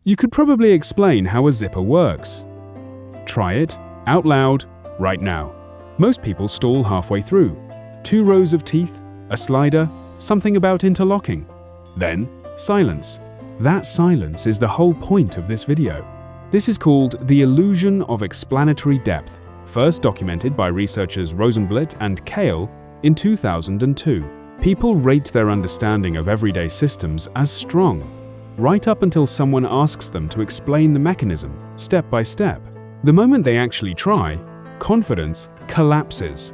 You could probably explain how a zipper works. Try it, out loud, right now. Most people stall halfway through. 2 rows of teeth, a slider, something about interlocking. Then, silence. That silence is the whole point of this video. This is called the Illusion of Explanatory Depth, first documented by researchers Rozenblit and Keil in 2002. People rate their understanding of everyday systems as strong, right up until someone asks them to explain the mechanism, step by step. The moment they actually try, confidence collapses,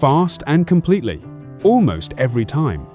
fast and completely, almost every time.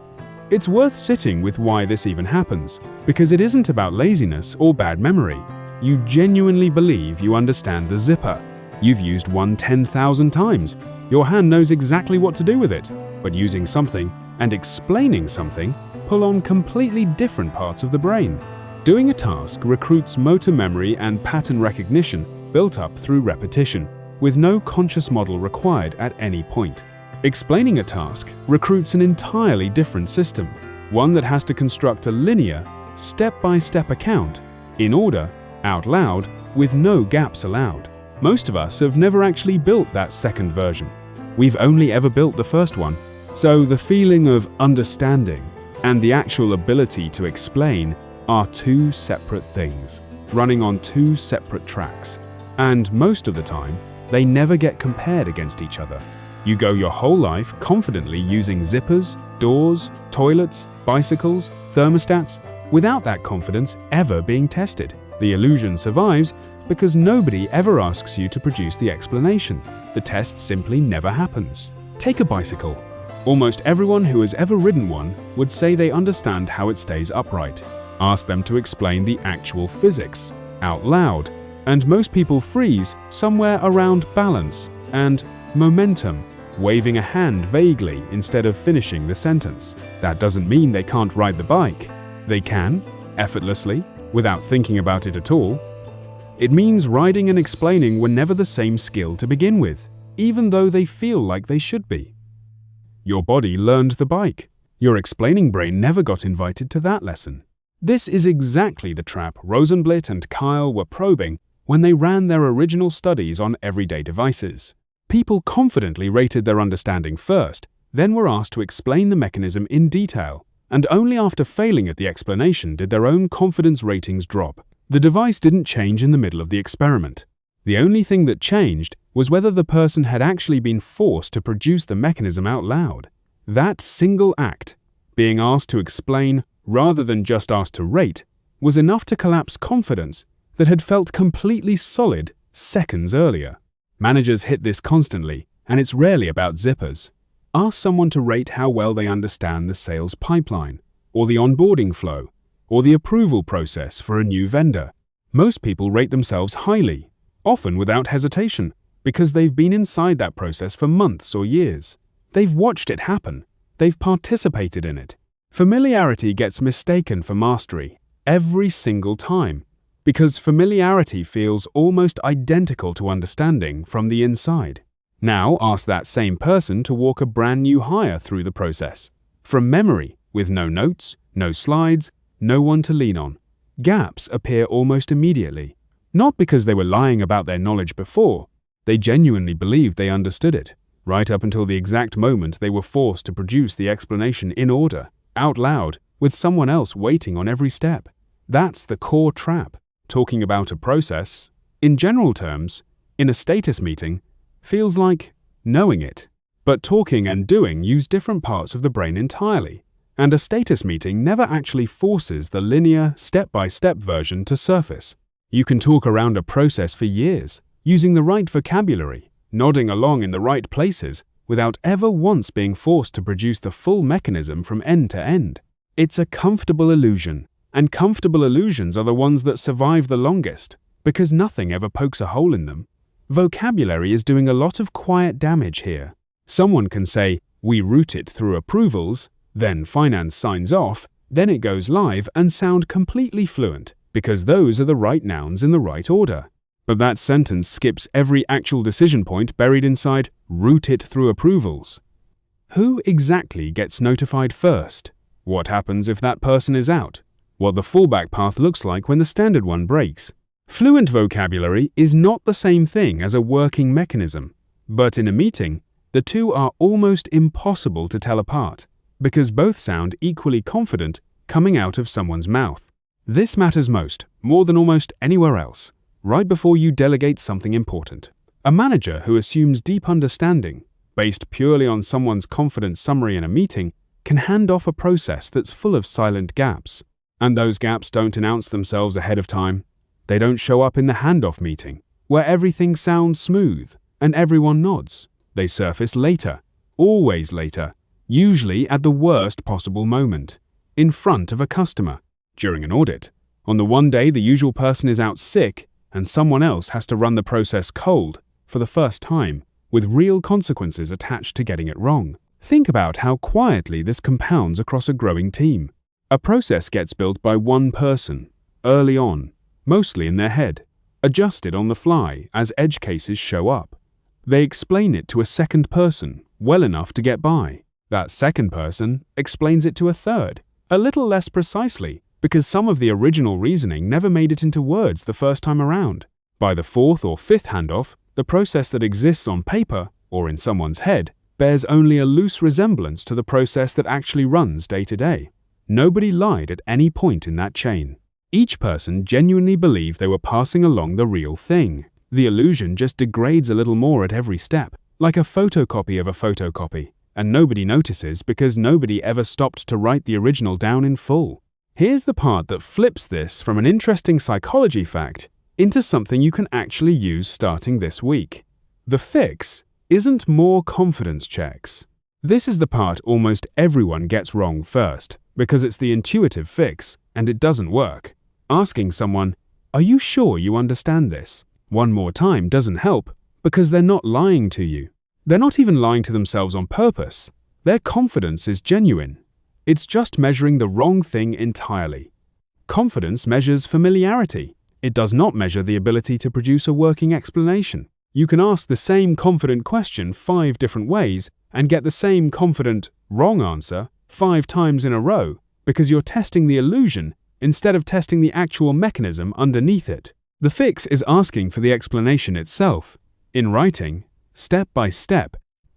It's worth sitting with why this even happens, because it isn't about laziness or bad memory. You genuinely believe you understand the zipper. You've used one 10,000 times. Your hand knows exactly what to do with it, but using something and explaining something pull on completely different parts of the brain. Doing a task recruits motor memory and pattern recognition built up through repetition, with no conscious model required at any point. Explaining a task recruits an entirely different system, one that has to construct a linear, step-by-step account, in order, out loud, with no gaps allowed. Most of us have never actually built that second version. We've only ever built the first one. So the feeling of understanding and the actual ability to explain are 2 separate things, running on 2 separate tracks. And most of the time, they never get compared against each other. You go your whole life confidently using zippers, doors, toilets, bicycles, thermostats, without that confidence ever being tested. The illusion survives because nobody ever asks you to produce the explanation. The test simply never happens. Take a bicycle. Almost everyone who has ever ridden one would say they understand how it stays upright. Ask them to explain the actual physics, out loud, and most people freeze somewhere around balance and momentum, waving a hand vaguely instead of finishing the sentence. That doesn't mean they can't ride the bike. They can, effortlessly, without thinking about it at all. It means riding and explaining were never the same skill to begin with, even though they feel like they should be. Your body learned the bike. Your explaining brain never got invited to that lesson. This is exactly the trap Rozenblit and Keil were probing when they ran their original studies on everyday devices. People confidently rated their understanding first, then were asked to explain the mechanism in detail, and only after failing at the explanation did their own confidence ratings drop. The device didn't change in the middle of the experiment. The only thing that changed was whether the person had actually been forced to produce the mechanism out loud. That single act, being asked to explain rather than just asked to rate, was enough to collapse confidence that had felt completely solid seconds earlier. Managers hit this constantly, and it's rarely about zippers. Ask someone to rate how well they understand the sales pipeline, or the onboarding flow, or the approval process for a new vendor. Most people rate themselves highly, often without hesitation, because they've been inside that process for months or years. They've watched it happen. They've participated in it. Familiarity gets mistaken for mastery every single time, because familiarity feels almost identical to understanding from the inside. Now ask that same person to walk a brand new hire through the process, from memory, with no notes, no slides, no one to lean on. Gaps appear almost immediately, not because they were lying about their knowledge before. They genuinely believed they understood it, right up until the exact moment they were forced to produce the explanation in order, out loud, with someone else waiting on every step. That's the core trap. Talking about a process, in general terms, in a status meeting, feels like knowing it. But talking and doing use different parts of the brain entirely, and a status meeting never actually forces the linear, step-by-step version to surface. You can talk around a process for years, using the right vocabulary, nodding along in the right places, without ever once being forced to produce the full mechanism from end to end. It's a comfortable illusion, and comfortable illusions are the ones that survive the longest, because nothing ever pokes a hole in them. Vocabulary is doing a lot of quiet damage here. Someone can say, "We route it through approvals," then finance signs off, then it goes live and sound completely fluent, because those are the right nouns in the right order. But that sentence skips every actual decision point buried inside "route it through approvals." Who exactly gets notified first? What happens if that person is out? what the fallback path looks like when the standard one breaks. Fluent vocabulary is not the same thing as a working mechanism, but in a meeting, the two are almost impossible to tell apart, because both sound equally confident coming out of someone's mouth. This matters most, more than almost anywhere else, right before you delegate something important. A manager who assumes deep understanding, based purely on someone's confident summary in a meeting, can hand off a process that's full of silent gaps. And those gaps don't announce themselves ahead of time. They don't show up in the handoff meeting, where everything sounds smooth and everyone nods. They surface later, always later, usually at the worst possible moment, in front of a customer, during an audit. On the one day the usual person is out sick and someone else has to run the process cold for the first time, with real consequences attached to getting it wrong. Think about how quietly this compounds across a growing team. A process gets built by one person, early on, mostly in their head, adjusted on the fly as edge cases show up. They explain it to a second person well enough to get by. That second person explains it to a third, a little less precisely, because some of the original reasoning never made it into words the first time around. By the fourth or fifth handoff, the process that exists on paper, or in someone's head, bears only a loose resemblance to the process that actually runs day to day. Nobody lied at any point in that chain. Each person genuinely believed they were passing along the real thing. The illusion just degrades a little more at every step, like a photocopy of a photocopy, and nobody notices because nobody ever stopped to write the original down in full. Here's the part that flips this from an interesting psychology fact into something you can actually use starting this week. The fix isn't more confidence checks. This is the part almost everyone gets wrong first, because it's the intuitive fix, and it doesn't work. Asking someone, "Are you sure you understand this?" one more time doesn't help, because they're not lying to you. They're not even lying to themselves on purpose. Their confidence is genuine. It's just measuring the wrong thing entirely. Confidence measures familiarity. It does not measure the ability to produce a working explanation. You can ask the same confident question 5 different ways and get the same confident, wrong answer 5 times in a row because you're testing the illusion instead of testing the actual mechanism underneath it. The fix is asking for the explanation itself, in writing, step by step,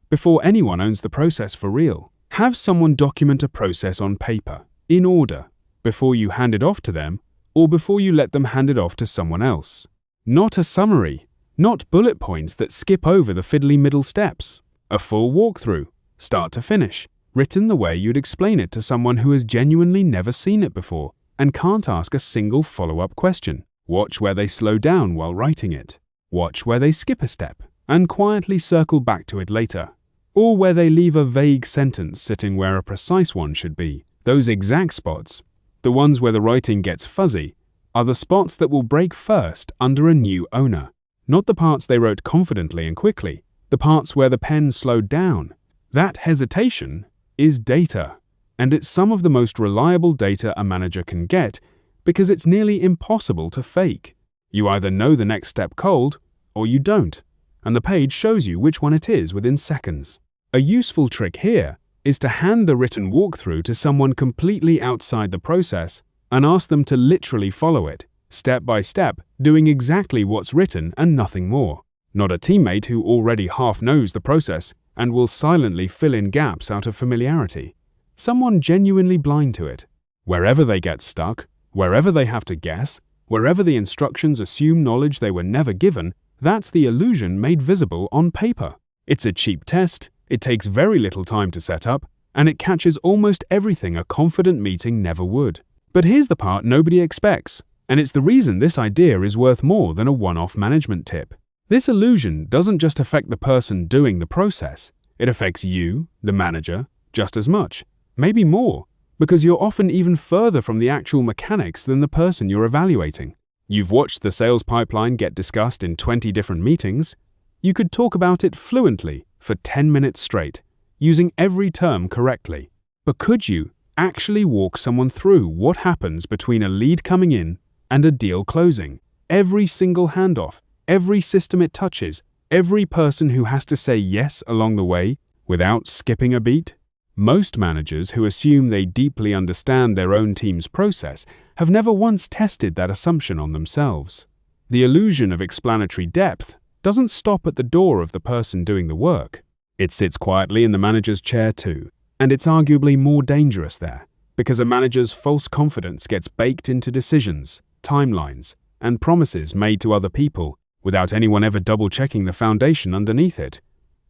before anyone owns the process for real. Have someone document a process on paper, in order, before you hand it off to them or before you let them hand it off to someone else. Not a summary, not bullet points that skip over the fiddly middle steps. A full walkthrough, start to finish, written the way you'd explain it to someone who has genuinely never seen it before and can't ask a single follow-up question. Watch where they slow down while writing it. Watch where they skip a step and quietly circle back to it later. Or where they leave a vague sentence sitting where a precise one should be. Those exact spots, the ones where the writing gets fuzzy, are the spots that will break first under a new owner. Not the parts they wrote confidently and quickly, the parts where the pen slowed down. That hesitation is data, and it's some of the most reliable data a manager can get because it's nearly impossible to fake. You either know the next step cold, or you don't, and the page shows you which one it is within seconds. A useful trick here is to hand the written walkthrough to someone completely outside the process and ask them to literally follow it, step by step, doing exactly what's written and nothing more. Not a teammate who already half knows the process and will silently fill in gaps out of familiarity. Someone genuinely blind to it. Wherever they get stuck, wherever they have to guess, wherever the instructions assume knowledge they were never given, that's the illusion made visible on paper. It's a cheap test, it takes very little time to set up, and it catches almost everything a confident meeting never would. But here's the part nobody expects, and it's the reason this idea is worth more than a one-off management tip. This illusion doesn't just affect the person doing the process, it affects you, the manager, just as much, maybe more, because you're often even further from the actual mechanics than the person you're evaluating. You've watched the sales pipeline get discussed in 20 different meetings. You could talk about it fluently for 10 minutes straight, using every term correctly. But could you actually walk someone through what happens between a lead coming in and a deal closing? Every single handoff, every system it touches, every person who has to say yes along the way without skipping a beat? Most managers who assume they deeply understand their own team's process have never once tested that assumption on themselves. The illusion of explanatory depth doesn't stop at the door of the person doing the work. It sits quietly in the manager's chair too, and it's arguably more dangerous there, because a manager's false confidence gets baked into decisions, timelines, and promises made to other people without anyone ever double-checking the foundation underneath it.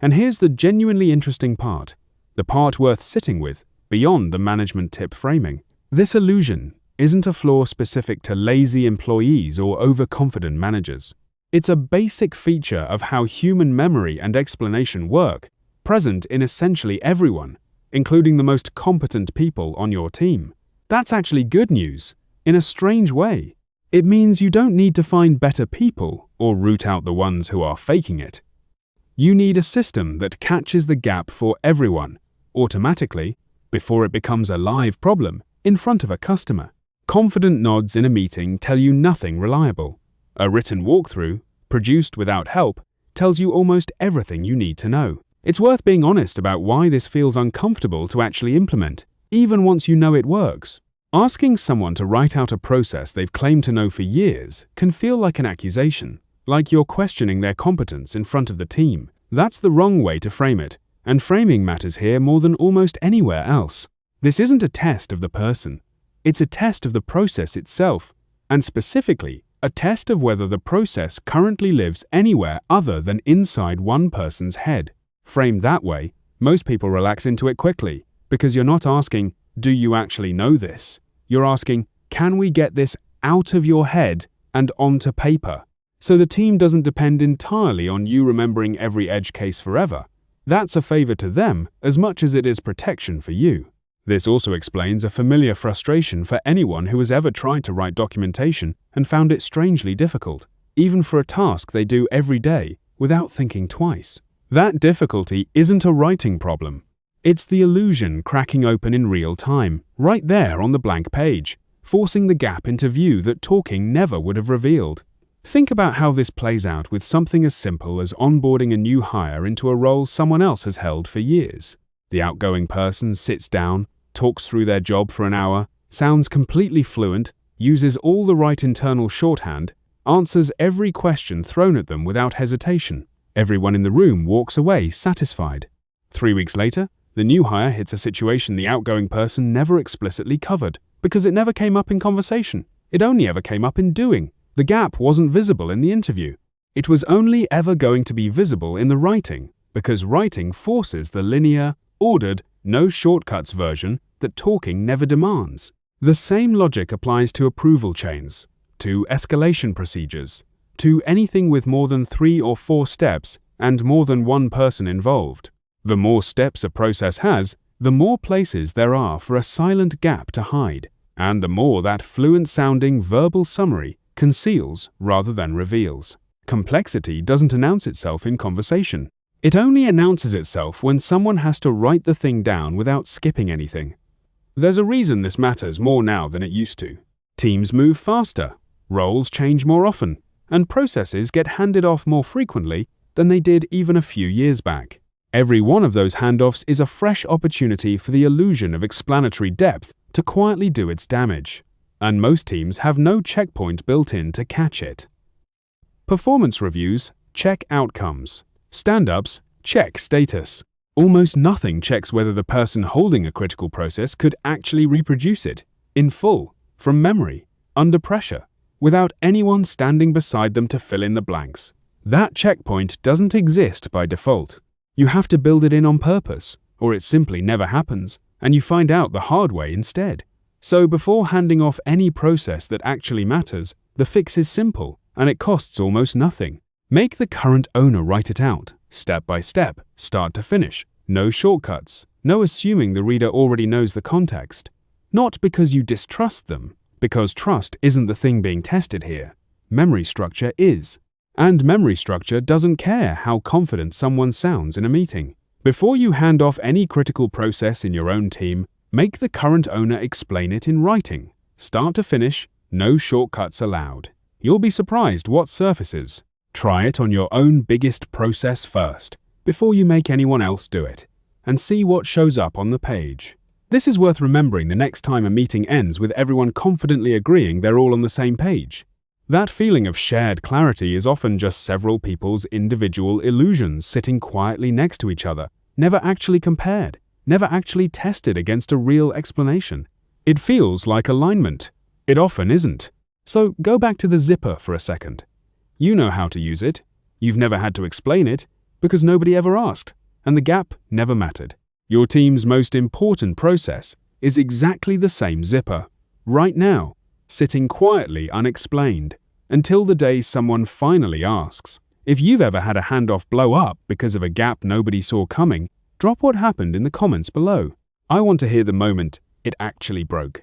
And here's the genuinely interesting part, the part worth sitting with, beyond the management tip framing. This illusion isn't a flaw specific to lazy employees or overconfident managers. It's a basic feature of how human memory and explanation work, present in essentially everyone, including the most competent people on your team. That's actually good news, in a strange way. It means you don't need to find better people or root out the ones who are faking it. You need a system that catches the gap for everyone, automatically, before it becomes a live problem in front of a customer. Confident nods in a meeting tell you nothing reliable. A written walkthrough, produced without help, tells you almost everything you need to know. It's worth being honest about why this feels uncomfortable to actually implement, even once you know it works. Asking someone to write out a process they've claimed to know for years can feel like an accusation, like you're questioning their competence in front of the team. That's the wrong way to frame it, and framing matters here more than almost anywhere else. This isn't a test of the person. It's a test of the process itself, and specifically, a test of whether the process currently lives anywhere other than inside one person's head. Framed that way, most people relax into it quickly, because you're not asking, "Do you actually know this?" You're asking, "Can we get this out of your head and onto paper?" So the team doesn't depend entirely on you remembering every edge case forever. That's a favor to them as much as it is protection for you. This also explains a familiar frustration for anyone who has ever tried to write documentation and found it strangely difficult, even for a task they do every day without thinking twice. That difficulty isn't a writing problem. It's the illusion cracking open in real time, right there on the blank page, forcing the gap into view that talking never would have revealed. Think about how this plays out with something as simple as onboarding a new hire into a role someone else has held for years. The outgoing person sits down, talks through their job for an hour, sounds completely fluent, uses all the right internal shorthand, answers every question thrown at them without hesitation. Everyone in the room walks away satisfied. 3 weeks later, the new hire hits a situation the outgoing person never explicitly covered, because it never came up in conversation. It only ever came up in doing. The gap wasn't visible in the interview. It was only ever going to be visible in the writing, because writing forces the linear, ordered, no shortcuts version that talking never demands. The same logic applies to approval chains, to escalation procedures, to anything with more than 3 or 4 steps and more than one person involved. The more steps a process has, the more places there are for a silent gap to hide, and the more that fluent-sounding verbal summary conceals rather than reveals. Complexity doesn't announce itself in conversation. It only announces itself when someone has to write the thing down without skipping anything. There's a reason this matters more now than it used to. Teams move faster, roles change more often, and processes get handed off more frequently than they did even a few years back. Every one of those handoffs is a fresh opportunity for the illusion of explanatory depth to quietly do its damage, and most teams have no checkpoint built in to catch it. Performance reviews check outcomes. Stand-ups check status. Almost nothing checks whether the person holding a critical process could actually reproduce it, in full, from memory, under pressure, without anyone standing beside them to fill in the blanks. That checkpoint doesn't exist by default. You have to build it in on purpose, or it simply never happens, and you find out the hard way instead. So before handing off any process that actually matters, the fix is simple, and it costs almost nothing. Make the current owner write it out, step by step, start to finish. No shortcuts, no assuming the reader already knows the context. Not because you distrust them, because trust isn't the thing being tested here. Memory structure is. And memory structure doesn't care how confident someone sounds in a meeting. Before you hand off any critical process in your own team, make the current owner explain it in writing. Start to finish, no shortcuts allowed. You'll be surprised what surfaces. Try it on your own biggest process first, before you make anyone else do it, and see what shows up on the page. This is worth remembering the next time a meeting ends with everyone confidently agreeing they're all on the same page. That feeling of shared clarity is often just several people's individual illusions sitting quietly next to each other, never actually compared, never actually tested against a real explanation. It feels like alignment. It often isn't. So go back to the zipper for a second. You know how to use it. You've never had to explain it because nobody ever asked, and the gap never mattered. Your team's most important process is exactly the same zipper, right now, sitting quietly unexplained, until the day someone finally asks. If you've ever had a handoff blow up because of a gap nobody saw coming, drop what happened in the comments below. I want to hear the moment it actually broke.